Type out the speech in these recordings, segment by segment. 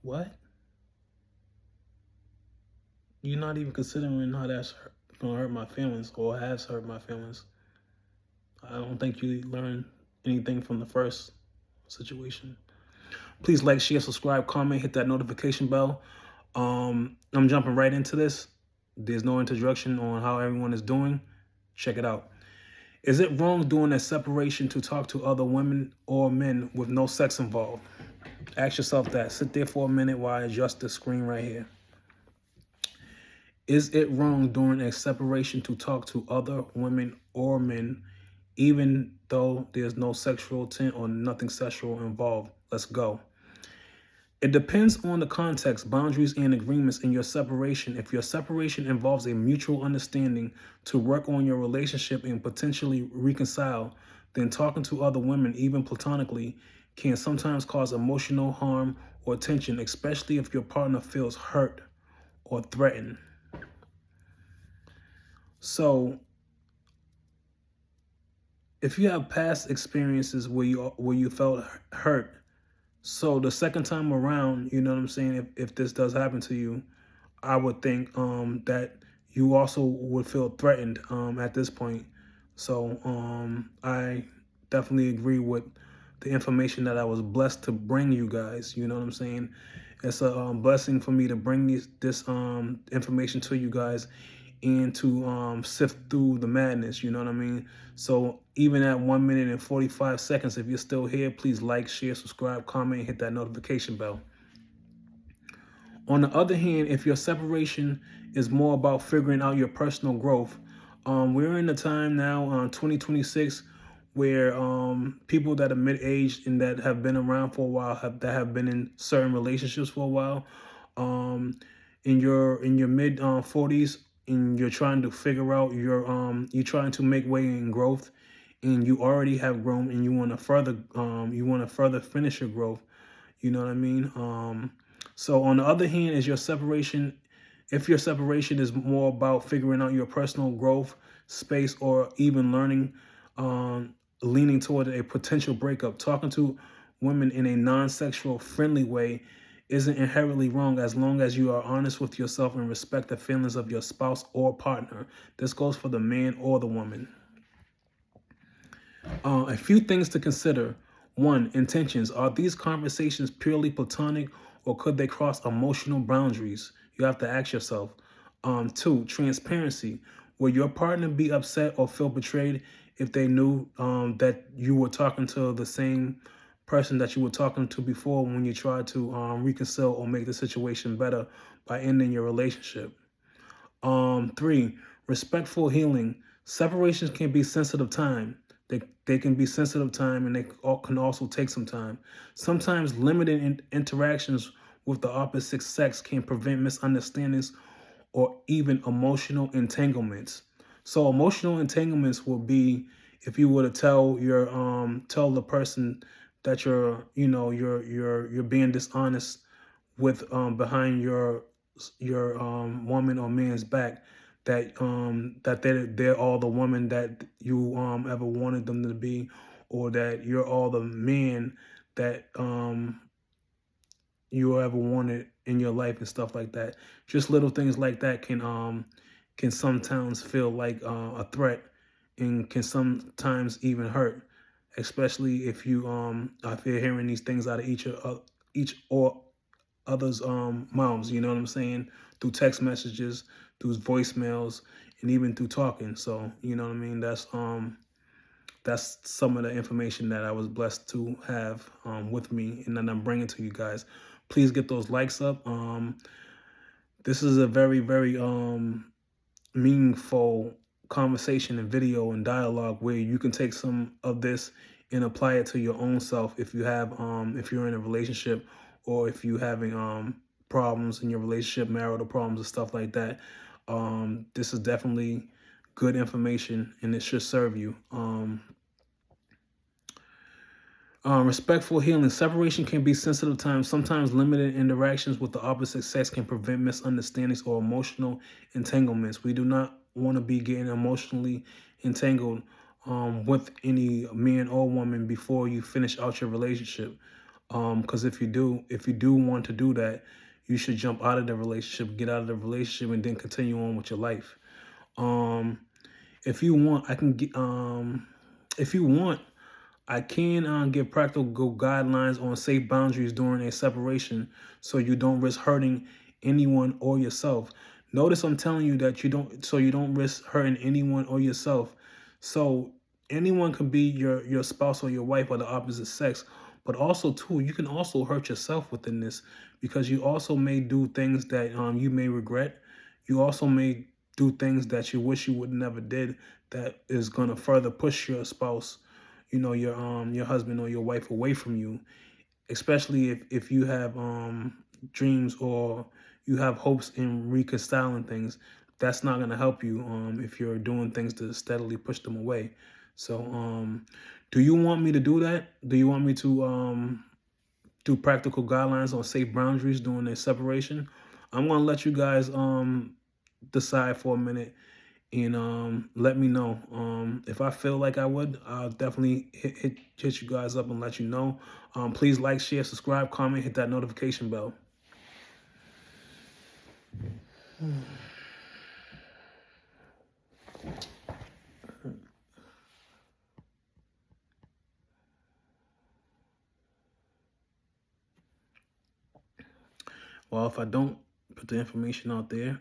What? You're not even considering how that's gonna hurt my feelings or has hurt my feelings. I don't think you learned anything from the first situation. Please like, share, subscribe, comment, hit that notification bell. I'm jumping right into this. There's no introduction on how everyone is doing. Check it out. Is it wrong doing a separation to talk to other women or men with no sex involved? Ask yourself that. Sit there for a minute while I adjust the screen right here. Is it wrong during a separation to talk to other women or men, even though there's no sexual intent or nothing sexual involved? Let's go. It depends on the context, boundaries, and agreements in your separation. If your separation involves a mutual understanding to work on your relationship and potentially reconcile, then talking to other women, even platonically, can sometimes cause emotional harm or tension, especially if your partner feels hurt or threatened. So, if you have past experiences where you felt hurt, so the second time around, you know what I'm saying, if this does happen to you, I would think that you also would feel threatened at this point. So I definitely agree with the information that I was blessed to bring you guys. You know what I'm saying? It's a blessing for me to bring this information to you guys and to sift through the madness. You know what I mean? So even at 1 minute and 45 seconds, if you're still here, please like, share, subscribe, comment, and hit that notification bell. On the other hand, if your separation is more about figuring out your personal growth, we're in a time now, 2026, where people that are mid-aged and that have been around for a while, that have been in certain relationships for a while, in your mid 40s, and you're trying to figure out you're trying to make way in growth, and you already have grown, and you want to further finish your growth. You know what I mean? So on the other hand, if your separation is more about figuring out your personal growth, space, or even learning, leaning toward a potential breakup, talking to women in a non-sexual friendly way isn't inherently wrong as long as you are honest with yourself and respect the feelings of your spouse or partner. This goes for the man or the woman. A few things to consider. One, intentions. Are these conversations purely platonic or could they cross emotional boundaries? You have to ask yourself. Two, transparency. Will your partner be upset or feel betrayed if they knew that you were talking to the same person that you were talking to before when you tried to reconcile or make the situation better by ending your relationship? Three, respectful healing. Separations can be sensitive time. They can be sensitive time, and they can also take some time. Sometimes limited interactions with the opposite sex can prevent misunderstandings or even emotional entanglements. So emotional entanglements will be if you were to tell the person that you're being dishonest with behind your woman or man's back, that they're all the woman that you ever wanted them to be, or that you're all the man that you ever wanted in your life and stuff like that. Just little things like that can sometimes feel like a threat and can sometimes even hurt, especially if you're hearing these things out of each or others' mouths. You know what I'm saying? Through text messages, through voicemails, and even through talking. So you know what I mean. That's some of the information that I was blessed to have with me, and then I'm bringing to you guys. Please get those likes up. This is a very, very meaningful conversation and video and dialogue where you can take some of this and apply it to your own self if you're in a relationship, or if you're having problems in your relationship, marital problems and stuff like that. This is definitely good information and it should serve you. Respectful healing. Separation can be sensitive times. Sometimes limited interactions with the opposite sex can prevent misunderstandings or emotional entanglements. We do not want to be getting emotionally entangled with any man or woman before you finish out your relationship. Because if you do want to do that, you should jump out of the relationship, get out of the relationship, and then continue on with your life. Um, if you want, I can get. If you want, I can give practical guidelines on safe boundaries during a separation, so you don't risk hurting anyone or yourself. Notice I'm telling you that you don't risk hurting anyone or yourself. So anyone can be your spouse or your wife or the opposite sex, but also too, you can also hurt yourself within this, because you also may do things that you may regret. You also may do things that you wish you would never did, that is going to further push your spouse, your husband or your wife away from you, especially if you have dreams or you have hopes in reconciling things. That's not going to help you if you're doing things to steadily push them away. So do you want me to do that? Do you want me to do practical guidelines on safe boundaries during a separation? I'm going to let you guys decide for a minute, and let me know. If I feel like I would, I'll definitely hit you guys up and let you know. Please like, share, subscribe, comment, hit that notification bell. Well, if I don't put the information out there,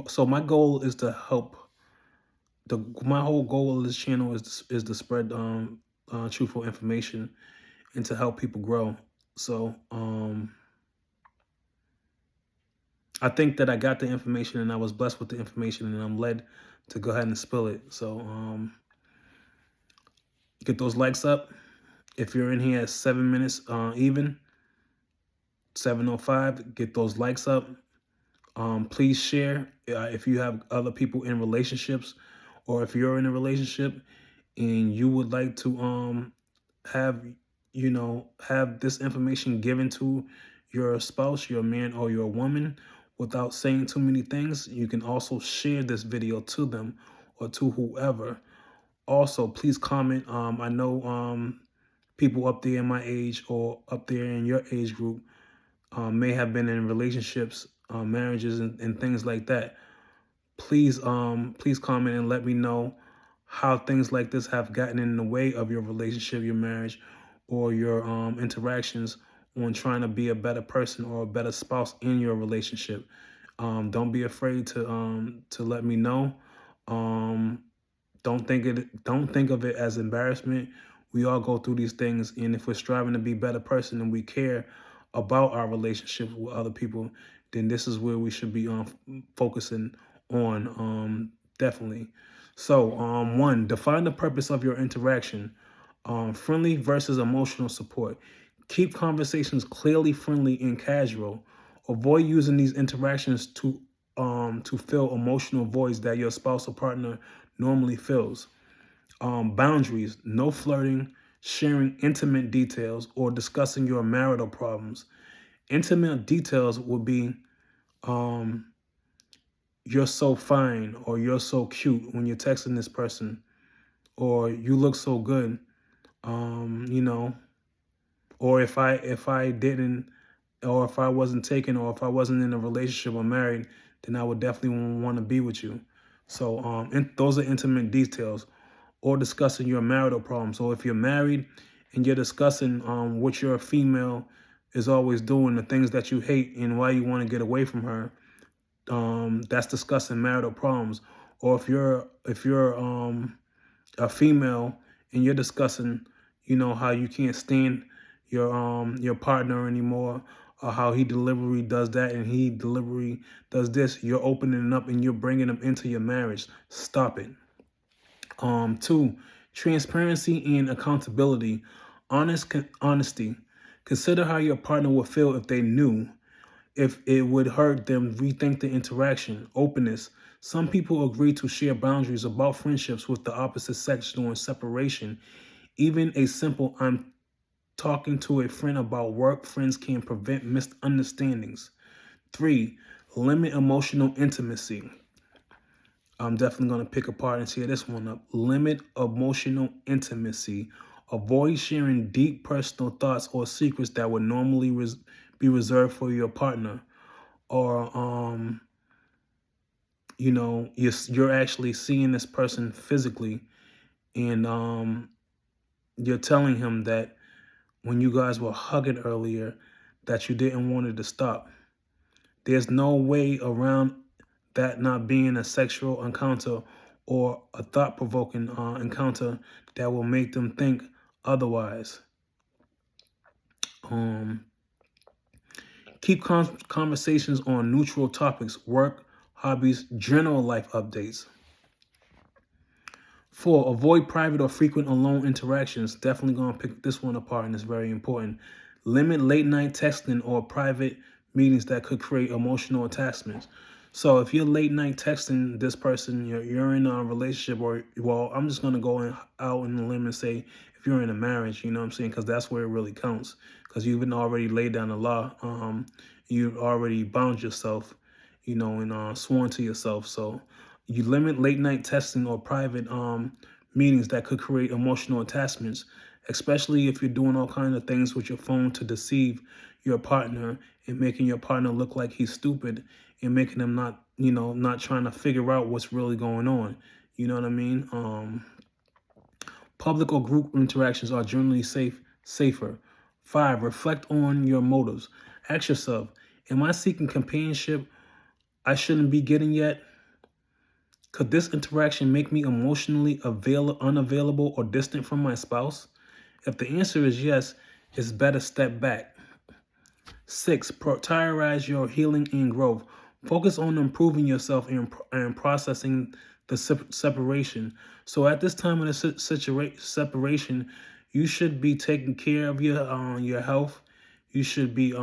so my goal is to help. My whole goal of this channel is to spread truthful information and to help people grow. So I think that I got the information and I was blessed with the information, and I'm led to go ahead and spill it. So get those likes up. If you're in here at 7 minutes even, 7:05, get those likes up. Please share if you have other people in relationships, or if you're in a relationship and you would like to have have this information given to your spouse, your man, or your woman without saying too many things. You can also share this video to them or to whoever. Also, please comment. I know people up there in my age or up there in your age group may have been in relationships, marriages, and things like that. Please comment and let me know how things like this have gotten in the way of your relationship, your marriage, or your interactions on trying to be a better person or a better spouse in your relationship. Don't be afraid to let me know. Don't think of it as embarrassment. We all go through these things, and if we're striving to be a better person and we care about our relationships with other people, then this is where we should be focusing on, definitely. So one, define the purpose of your interaction. Friendly versus emotional support. Keep conversations clearly friendly and casual. Avoid using these interactions to fill emotional voids that your spouse or partner normally fills. Boundaries: no flirting, sharing intimate details, or discussing your marital problems. Intimate details would be you're so fine, or you're so cute when you're texting this person, or you look so good, you know, or if I didn't, or if I wasn't taken, or if I wasn't in a relationship or married, then I would definitely want to be with you. So those are intimate details. Or discussing your marital problems. So if you're married and you're discussing what your female is always doing, the things that you hate and why you want to get away from her, that's discussing marital problems. Or if you're a female and you're discussing, how you can't stand your partner anymore, or how he deliberately does that and he deliberately does this, you're opening up and you're bringing them into your marriage. Stop it. Two, transparency and accountability. Honesty. Consider how your partner would feel if they knew. If it would hurt them, rethink the interaction. Openness. Some people agree to share boundaries about friendships with the opposite sex during separation. Even a simple "I'm talking to a friend about work" friends can prevent misunderstandings. Three, limit emotional intimacy. I'm definitely going to pick apart and tear this one up. Limit emotional intimacy. Avoid sharing deep personal thoughts or secrets that would normally be reserved for your partner, or you're actually seeing this person physically, and you're telling him that when you guys were hugging earlier, that you didn't want it to stop. There's no way around that not being a sexual encounter or a thought-provoking encounter that will make them think otherwise. Um, Keep conversations on neutral topics, work, hobbies, general life updates. 4, avoid private or frequent alone interactions. Definitely going to pick this one apart, and it's very important. Limit late night texting or private meetings that could create emotional attachments. So if you're late night texting this person, you're in a relationship, or, well, I'm just going to go out in the limb and say if you're in a marriage, you know what I'm saying? Because that's where it really counts. Because you've been already laid down the law. You've already bound yourself, and sworn to yourself. So you limit late night testing or private meetings that could create emotional attachments, especially if you're doing all kinds of things with your phone to deceive your partner and making your partner look like he's stupid and making them not trying to figure out what's really going on. You know what I mean? Public or group interactions are generally safer. 5, reflect on your motives. Ask yourself, am I seeking companionship I shouldn't be getting yet? Could this interaction make me emotionally unavailable or distant from my spouse? If the answer is yes, it's better step back. 6, prioritize your healing and growth. Focus on improving yourself and processing the separation. So at this time of the separation, you should be taking care of your health. You should be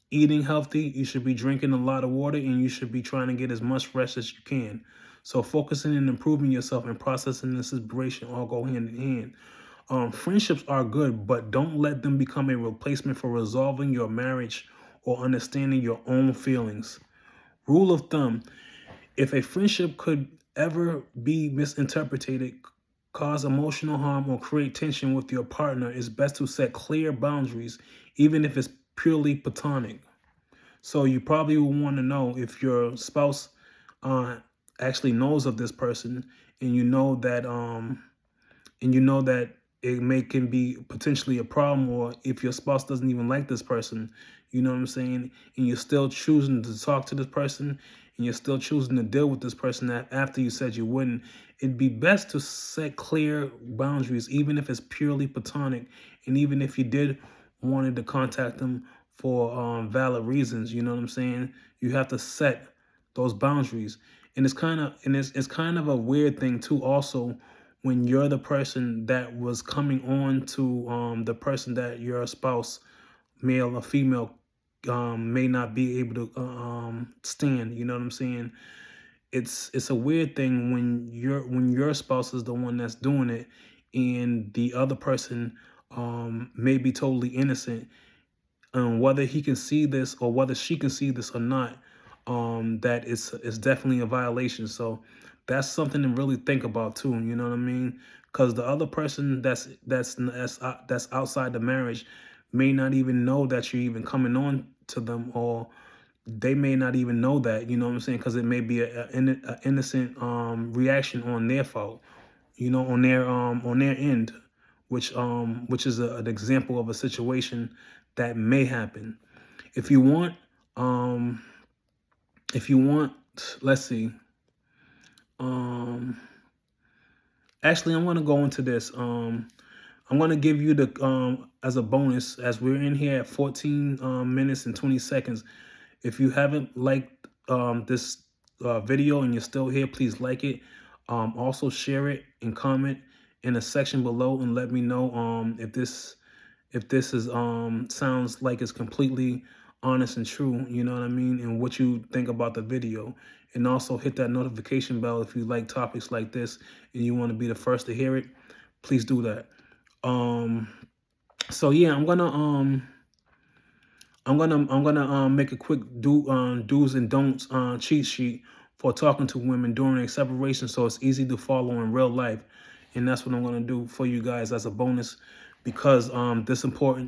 eating healthy. You should be drinking a lot of water, and you should be trying to get as much rest as you can. So focusing and improving yourself and processing the separation all go hand in hand. Friendships are good, but don't let them become a replacement for resolving your marriage or understanding your own feelings. Rule of thumb: if a friendship could ever be misinterpreted, cause emotional harm, or create tension with your partner, it's best to set clear boundaries, even if it's purely platonic. So you probably will want to know if your spouse actually knows of this person, and you know that it can be potentially a problem, or if your spouse doesn't even like this person, you know what I'm saying, and you're still choosing to talk to this person, and you're still choosing to deal with this person after you said you wouldn't, it'd be best to set clear boundaries, even if it's purely platonic, and even if you did wanted to contact them for valid reasons, you know what I'm saying, you have to set those boundaries. And it's kind of a weird thing too, also, when you're the person that was coming on to the person that your spouse, male or female, may not be able to stand. You know what I'm saying? It's a weird thing when your spouse is the one that's doing it, and the other person may be totally innocent, whether he can see this or whether she can see this or not, that it's definitely a violation. So that's something to really think about too. You know what I mean? Because the other person that's outside the marriage may not even know that you're even coming on to them, or they may not even know that. You know what I'm saying? Because it may be an innocent reaction on their fault. On their end, which is an example of a situation that may happen. If you want, um, let's see. Um, Actually, I'm going to go into this. I'm going to give you the as a bonus, as we're in here at 14 minutes and 20 seconds. If you haven't liked this video and you're still here, please like it. Also share it and comment in the section below, and let me know if this is sounds like it's completely honest and true, you know what I mean, and what you think about the video. And also hit that notification bell if you like topics like this and you want to be the first to hear it. Please do that. So yeah, I'm gonna make a quick do's and don'ts cheat sheet for talking to women during a separation, so it's easy to follow in real life. and that's what I'm going to do for you guys as a bonus, because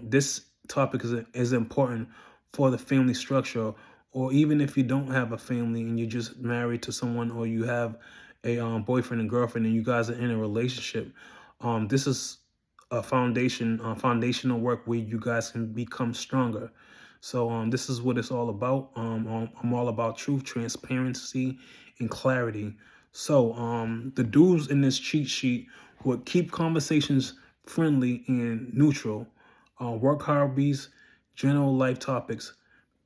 this topic is important for the family structure, or even if you don't have a family and you're just married to someone, or you have a boyfriend and girlfriend and you guys are in a relationship. This is a foundational work where you guys can become stronger. So this is what it's all about. I'm all about truth, transparency, and clarity. So the do's in this cheat sheet would keep conversations friendly and neutral, work hobbies, general life topics,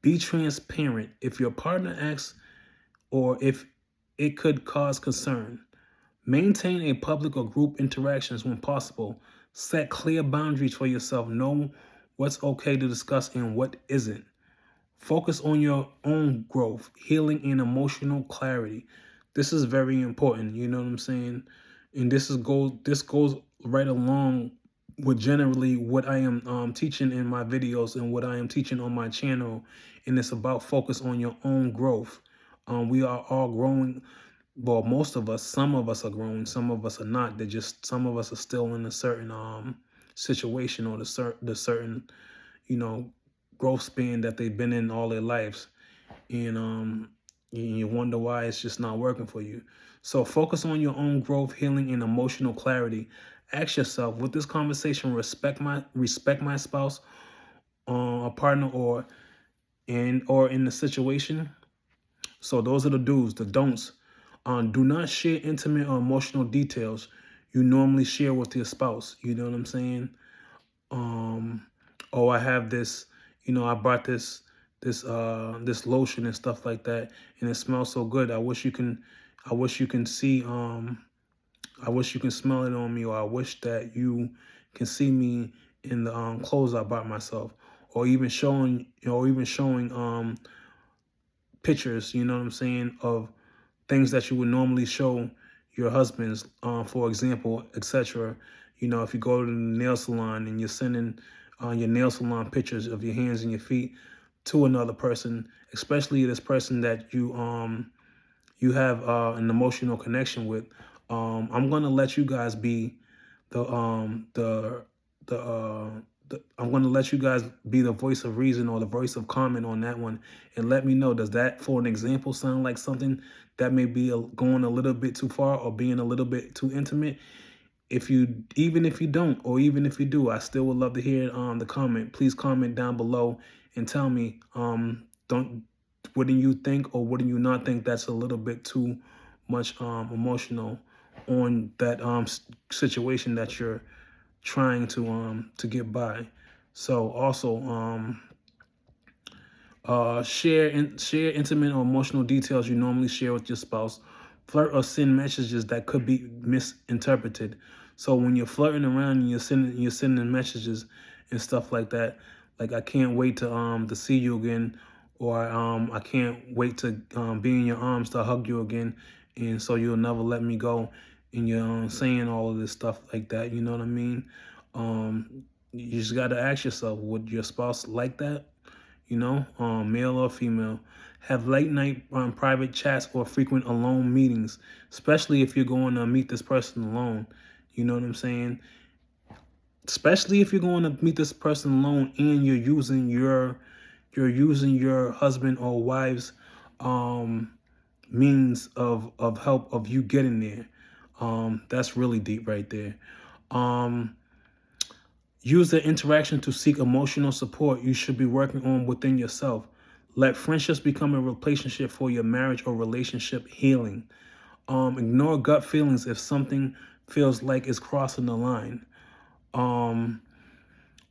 be transparent. If your partner asks or if it could cause concern, maintain a public or group interactions when possible. Set clear boundaries for yourself. Know what's okay to discuss and what isn't. Focus on your own growth, healing, and emotional clarity. This is very important. You know what I'm saying? And this goes right along with generally what I am teaching in my videos and what I am teaching on my channel. And it's about focus on your own growth. We are all growing. Well, most of us, some of us are growing, some of us are not. They're just, some of us are still in a certain situation, or the certain, you know, growth span that they've been in all their lives. And you wonder why it's just not working for you. So focus on your own growth, healing, and emotional clarity. Ask yourself, would this conversation respect my spouse, a partner, or in the situation? So those are the do's. The don'ts: do not share intimate or emotional details you normally share with your spouse. You know what I'm saying? Oh, I have this, I bought this lotion and stuff like that, and it smells so good. I wish you can see, I wish you can smell it on me, or I wish that you can see me in the clothes I bought myself, or even showing pictures, you know what I'm saying, of things that you would normally show your husbands, for example, etc. If you go to the nail salon and you're sending your nail salon pictures of your hands and your feet to another person, especially this person that you have an emotional connection with, I'm gonna let you guys be I'm gonna let you guys be the voice of reason or the voice of comment on that one, and let me know, does that, for an example, sound like something that may be going a little bit too far or being a little bit too intimate? Even if you don't, or even if you do, I still would love to hear the comment. Please comment down below and tell me, wouldn't you think, or wouldn't you not think that's a little bit too much emotional on that situation that you're trying to get by? So also share intimate or emotional details you normally share with your spouse. Flirt or send messages that could be misinterpreted. So when you're flirting around and you're sending messages and stuff like that, like, I can't wait to see you again, or I can't wait to be in your arms to hug you again, and so you'll never let me go, and you're saying all of this stuff like that. You know what I mean? You just got to ask yourself, would your spouse like that? Male or female. Have late night private chats or frequent alone meetings, especially if you're going to meet this person alone. You know what I'm saying? Especially if you're going to meet this person alone and you're using your husband or wife's means of help of you getting there. That's really deep right there. Use the interaction to seek emotional support you should be working on within yourself. Let friendships become a relationship for your marriage or relationship healing. Ignore gut feelings if something feels like it's crossing the line.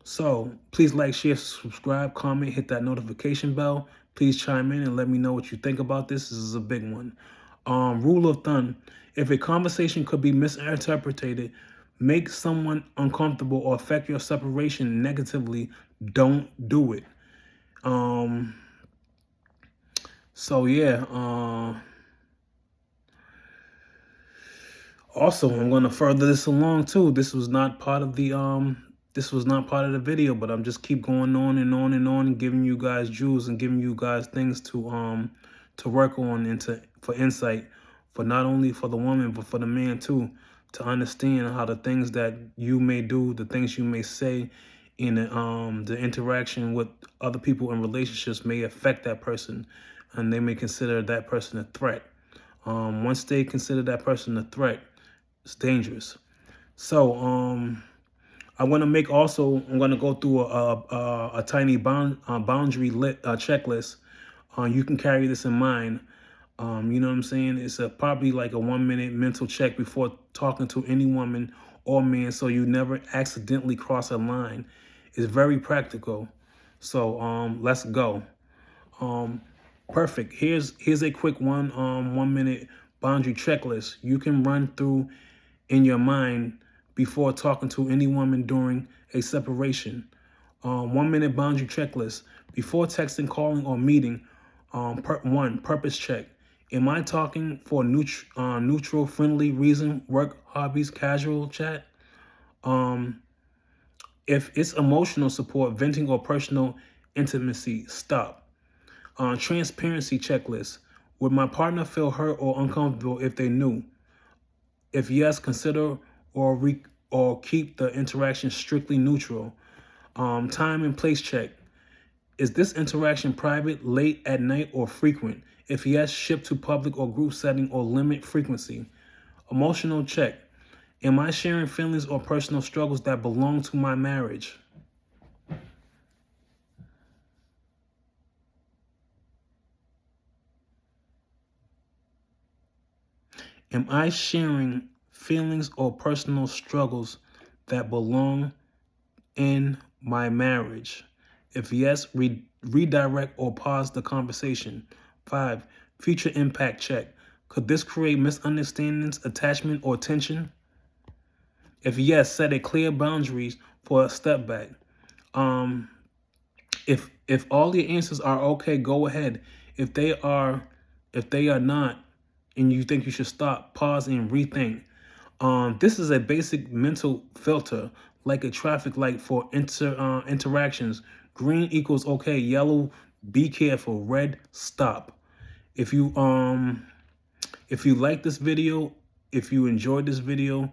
So please like, share, subscribe, comment, hit that notification bell. Please chime in and let me know what you think about this. This is a big one. Rule of thumb: if a conversation could be misinterpreted, make someone uncomfortable, or affect your separation negatively, don't do it. So yeah. Also, I'm going to further this along too. This was not part of the video, but I'm just keep going on and on and on and giving you guys jewels and giving you guys things to work on and for insight, for not only for the woman but for the man too. to understand how the things that you may do, the things you may say in the interaction with other people in relationships may affect that person, and they may consider that person a threat. Once they consider that person a threat, it's dangerous. So I want to make also, I'm going to go through a tiny boundary checklist. You can carry this in mind. You know what I'm saying? It's probably like a 1 minute mental check before talking to any woman or man, so you never accidentally cross a line. It's very practical. So let's go. Perfect. Here's a quick 1 minute boundary checklist you can run through in your mind before talking to any woman during a separation. 1 minute boundary checklist before texting, calling, or meeting. One, purpose check. Am I talking for neutral, friendly reason, work, hobbies, casual chat? If it's emotional support, venting, or personal intimacy, stop. Transparency checklist. Would my partner feel hurt or uncomfortable if they knew? If yes, consider or keep the interaction strictly neutral. Time and place check. Is this interaction private, late at night, or frequent? If yes, ship to public or group setting or limit frequency. Emotional check. Am I sharing feelings or personal struggles that belong to my marriage? Am I sharing feelings or personal struggles that belong in my marriage? If yes, redirect or pause the conversation. 5, future impact check. Could this create misunderstandings, attachment, or tension? If yes, set a clear boundaries for a step back. If all your answers are okay, go ahead. If they are not, and you think you should stop, pause and rethink. This is a basic mental filter, like a traffic light for interactions. Green equals okay, yellow, be careful, red, stop. If you like this video, if you enjoyed this video,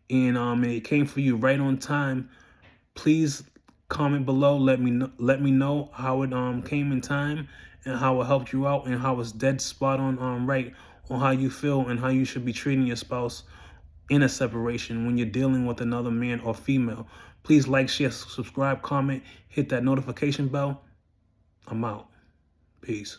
and it came for you right on time, please comment below. Let me know how it came in time and how it helped you out and how it's dead spot on right on how you feel and how you should be treating your spouse in a separation when you're dealing with another man or female. Please like, share, subscribe, comment, hit that notification bell. I'm out. Peace.